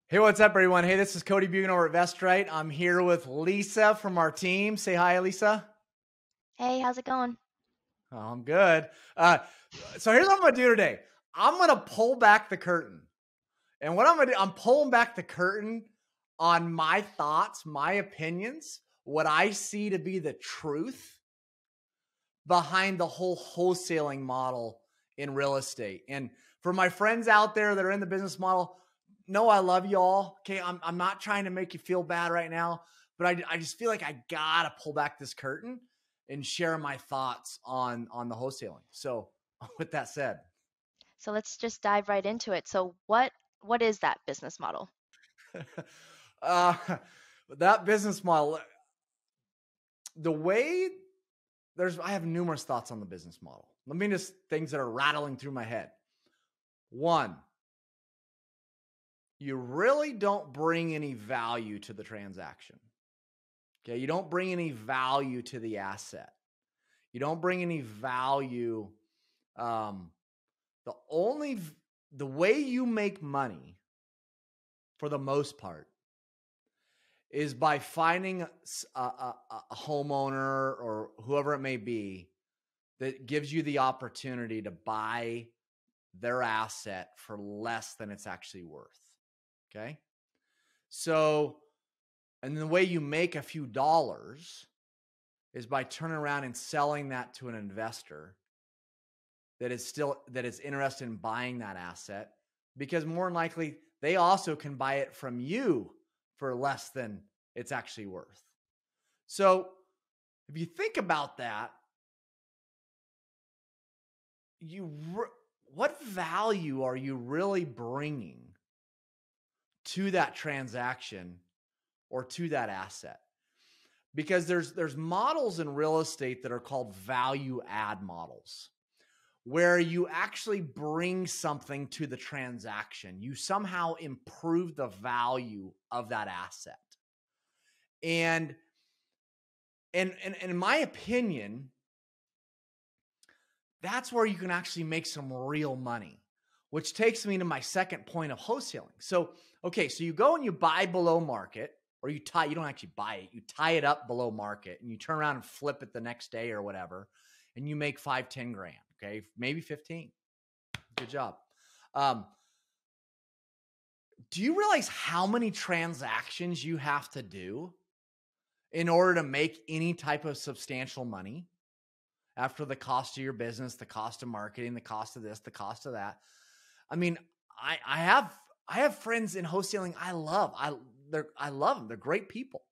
Hey, what's up, everyone? Hey, this is Cody Bugan over at VestRight. I'm here with Lisa from our team. Say hi, Lisa. Hey, how's it going? Oh, I'm good. So here's what I'm going to do today. I'm going to pull back the curtain. And what I'm going to do, I'm pulling back the curtain on my thoughts, my opinions, what I see to be the truth behind the whole wholesaling model in real estate. And for my friends out there that are in the business model, no, I love you all. Okay, I'm not trying to make you feel bad right now, but I just feel like I gotta pull back this curtain and share my thoughts on the wholesaling. So, with that said, So let's just dive right into it. So what is that business model? uh, that business model, the way I have numerous thoughts on the business model. Let me just things that are rattling through my head. One, you really don't bring any value to the transaction. Okay, you don't bring any value to the asset. You don't bring any value. Um, the way you make money, for the most part, is by finding a homeowner or whoever it may be that gives you the opportunity to buy their asset for less than it's actually worth. Okay, so and the way you make a few dollars is by turning around and selling that to an investor that is interested in buying that asset, because more than likely they also can buy it from you for less than it's actually worth. So if you think about that, what value are you really bringing to that transaction or to that asset? Because there's models in real estate that are called value add models, where you actually bring something to the transaction. You somehow improve the value of that asset. And in my opinion, that's where you can actually make some real money, which takes me to my second point of wholesaling. So, okay, so you go and you buy below market, or you don't actually buy it, you tie it up below market and you turn around and flip it the next day or whatever, and you make 5-10 grand, okay, maybe 15. Good job. Do you realize how many transactions you have to do in order to make any type of substantial money after the cost of your business, the cost of marketing, the cost of this, the cost of that? I mean, I have friends in wholesaling I love. I love them. They're great people,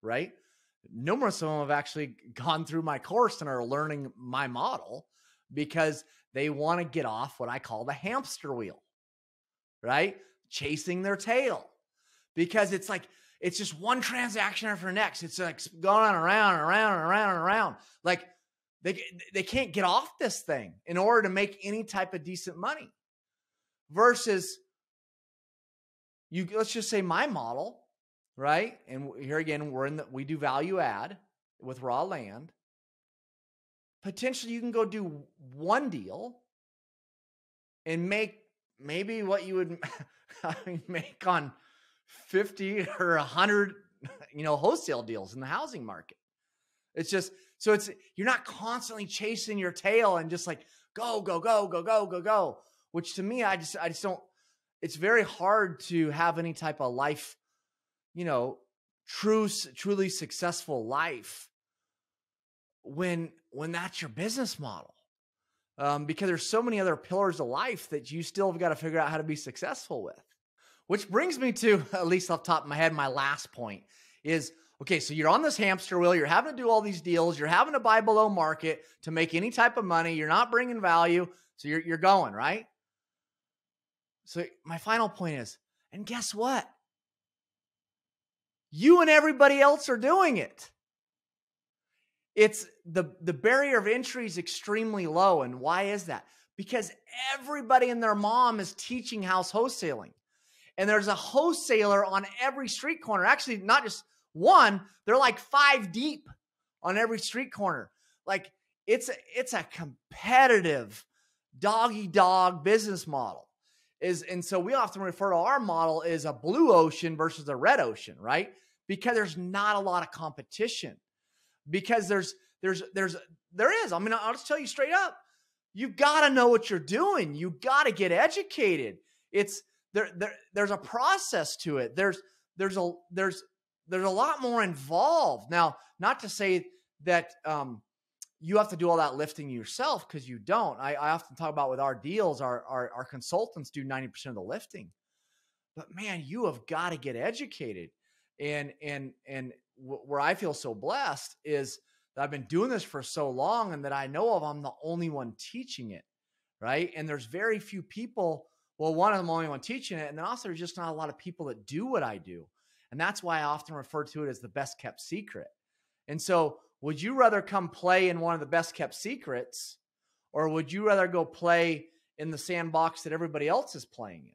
right? Numerous of them have actually gone through my course and are learning my model because they want to get off what I call the hamster wheel, right? Chasing their tail, because it's just one transaction after the next. It's like going on around and around and around and around. Like they can't get off this thing in order to make any type of decent money. Versus let's just say my model, right? And here again, we do value add with raw land. Potentially you can go do one deal and make maybe what you would make on 50 or 100, wholesale deals in the housing market. It's just, so you're not constantly chasing your tail and just like, go, go, go, go, go, go, go, which to me, I just don't, it's very hard to have any type of life, truly successful life when that's your business model. Because there's so many other pillars of life that you still have got to figure out how to be successful with. Which brings me to, at least off the top of my head, my last point is, okay, so you're on this hamster wheel. You're having to do all these deals. You're having to buy below market to make any type of money. You're not bringing value. So you're going, right? So my final point is, and guess what? You and everybody else are doing it. It's the barrier of entry is extremely low. And why is that? Because everybody and their mom is teaching house wholesaling. And there's a wholesaler on every street corner. Actually, not just one, they're like 5 deep on every street corner. Like it's a competitive dog-eat-dog business model. And so we often refer to our model as a blue ocean versus a red ocean, right? Because there's not a lot of competition. Because there is. I mean, I'll just tell you straight up. You've got to know what you're doing. You got to get educated. There's a process to it. There's a lot more involved. Now, not to say that you have to do all that lifting yourself, because you don't. I often talk about with our deals, our consultants do 90% of the lifting. But man, you have got to get educated. And where I feel so blessed is that I've been doing this for so long, and that I know of, I'm the only one teaching it, right? And there's very few people. Well, one, I'm the only one teaching it, and then also there's just not a lot of people that do what I do. And that's why I often refer to it as the best kept secret. And so would you rather come play in one of the best kept secrets, or would you rather go play in the sandbox that everybody else is playing in?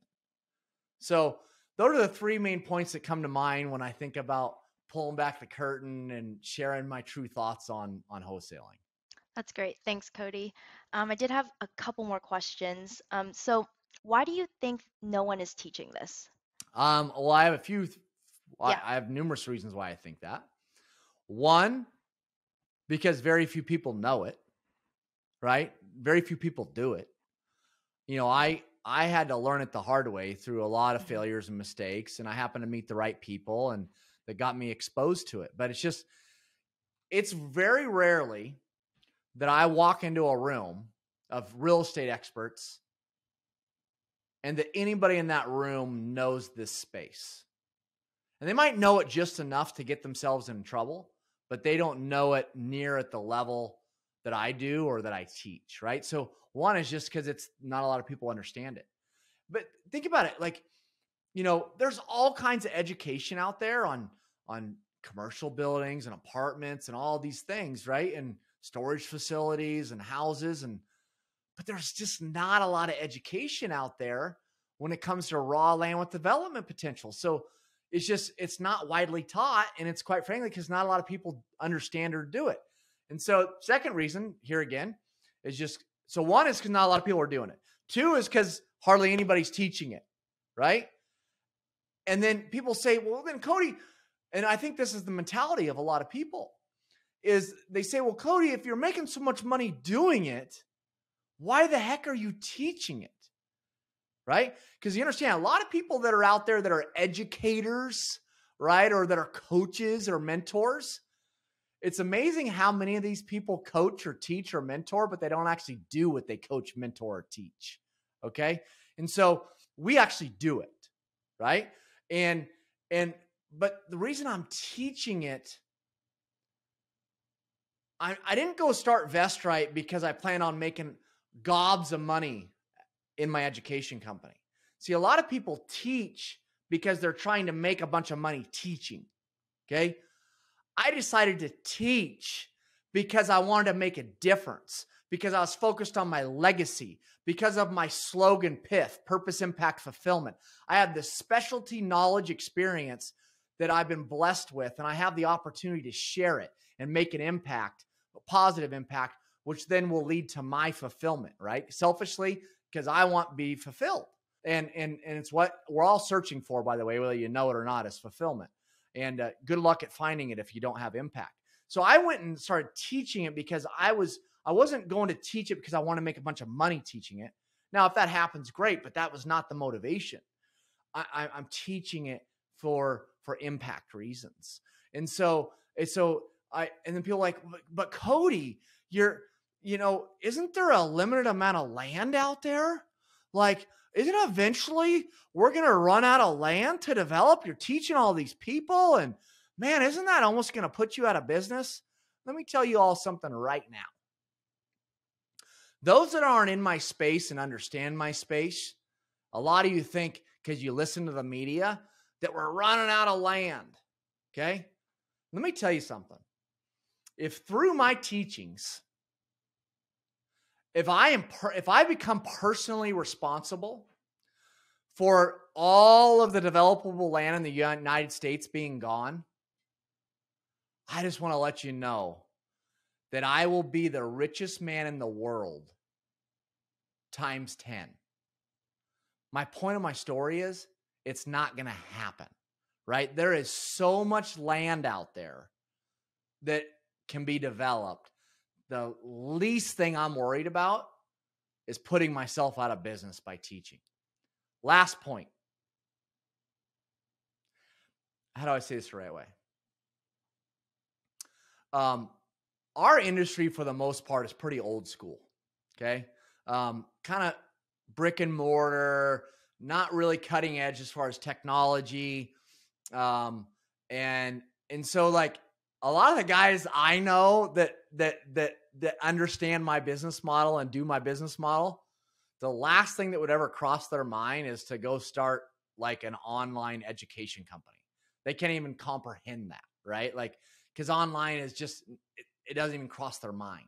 So those are the three main points that come to mind when I think about pulling back the curtain and sharing my true thoughts on wholesaling. That's great. Thanks, Cody. I did have a couple more questions. So why do you think no one is teaching this? Well, I have Yeah. I have numerous reasons why I think that. One, because very few people know it, right? Very few people do it. You know, I had to learn it the hard way through a lot of failures and mistakes, and I happened to meet the right people and that got me exposed to it. But it's very rarely that I walk into a room of real estate experts and that anybody in that room knows this space. And they might know it just enough to get themselves in trouble, but they don't know it near at the level that I do or that I teach, right? So one is just because it's not a lot of people understand it. But think about it. Like, you know, there's all kinds of education out there on commercial buildings and apartments and all these things, right? And storage facilities and houses. But there's just not a lot of education out there when it comes to raw land with development potential. So it's not widely taught. And it's quite frankly, because not a lot of people understand or do it. And so second reason here again is so one is because not a lot of people are doing it. Two is because hardly anybody's teaching it, right? And then people say, well, then Cody, and I think this is the mentality of a lot of people, is they say, well, Cody, if you're making so much money doing it, why the heck are you teaching it? Right? Because you understand, a lot of people that are out there that are educators, right? Or that are coaches or mentors. It's amazing how many of these people coach or teach or mentor, but they don't actually do what they coach, mentor, or teach. Okay. And so we actually do it. Right. But the reason I'm teaching it, I didn't go start VestRight because I plan on making gobs of money in my education company. See, a lot of people teach because they're trying to make a bunch of money teaching. Okay. I decided to teach because I wanted to make a difference, because I was focused on my legacy, because of my slogan, PIF, purpose, impact, fulfillment. I have this specialty knowledge experience that I've been blessed with, and I have the opportunity to share it and make an impact, a positive impact, which then will lead to my fulfillment, right? Selfishly, because I want to be fulfilled. And it's what we're all searching for, by the way, whether you know it or not, is fulfillment. And good luck at finding it if you don't have impact. So I went and started teaching it because I wasn't going to teach it because I want to make a bunch of money teaching it. Now, if that happens, great, but that was not the motivation. I'm teaching it for impact reasons. And then people are like, but Cody, isn't there a limited amount of land out there? Like, isn't eventually we're going to run out of land to develop? You're teaching all these people, and man, isn't that almost going to put you out of business? Let me tell you all something right now. Those that aren't in my space and understand my space, a lot of you think because you listen to the media that we're running out of land. Okay. Let me tell you something. If through my teachings, if I become personally responsible for all of the developable land in the United States being gone, I just want to let you know that I will be the richest man in the world times 10. My point of my story is it's not going to happen, right? There is so much land out there that can be developed. The least thing I'm worried about is putting myself out of business by teaching. Last point. How do I say this the right way? Our industry, for the most part, is pretty old school. Okay. Kind of brick and mortar, not really cutting edge as far as technology. And so like a lot of the guys I know that understand my business model and do my business model, the last thing that would ever cross their mind is to go start like an online education company. They can't even comprehend that, right? Like, because online is just, it doesn't even cross their mind.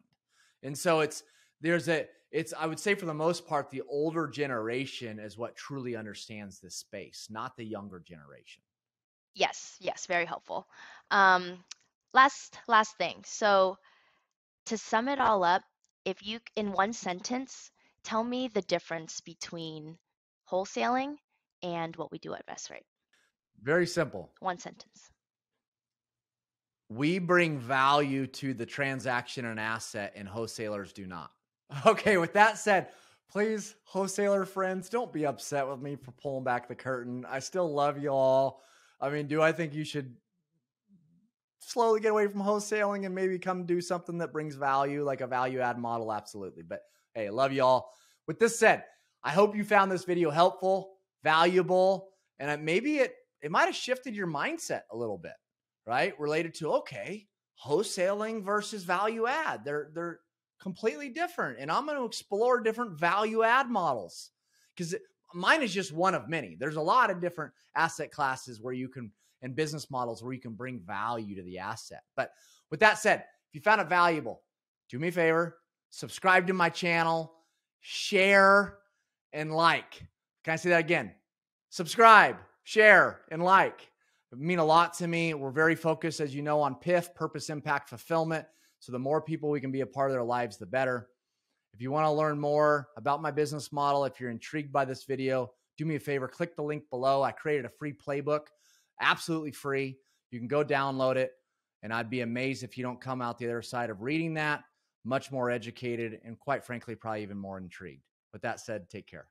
And so I would say for the most part, the older generation is what truly understands this space, not the younger generation. Yes, yes, very helpful. Last thing. So to sum it all up, if you, in one sentence, tell me the difference between wholesaling and what we do at VestRight. Very simple. One sentence. We bring value to the transaction and asset, and wholesalers do not. Okay, with that said, please, wholesaler friends, don't be upset with me for pulling back the curtain. I still love you all. I mean, do I think you should slowly get away from wholesaling and maybe come do something that brings value, like a value add model? Absolutely. But hey, love you all. With this said, I hope you found this video helpful, valuable, and maybe it might have shifted your mindset a little bit, right? Related to, okay, wholesaling versus value add. They're completely different. And I'm going to explore different value add models because mine is just one of many. There's a lot of different asset classes where you can, and business models where you can bring value to the asset. But with that said, if you found it valuable, do me a favor, subscribe to my channel, share, and like. Can I say that again? Subscribe, share, and like. It mean a lot to me. We're very focused, as you know, on PIF, purpose, impact, fulfillment. So the more people we can be a part of their lives, the better. If you want to learn more about my business model, if you're intrigued by this video, do me a favor, click the link below. I created a free playbook, absolutely free. You can go download it, and I'd be amazed if you don't come out the other side of reading that much more educated and, quite frankly, probably even more intrigued. With that said, take care.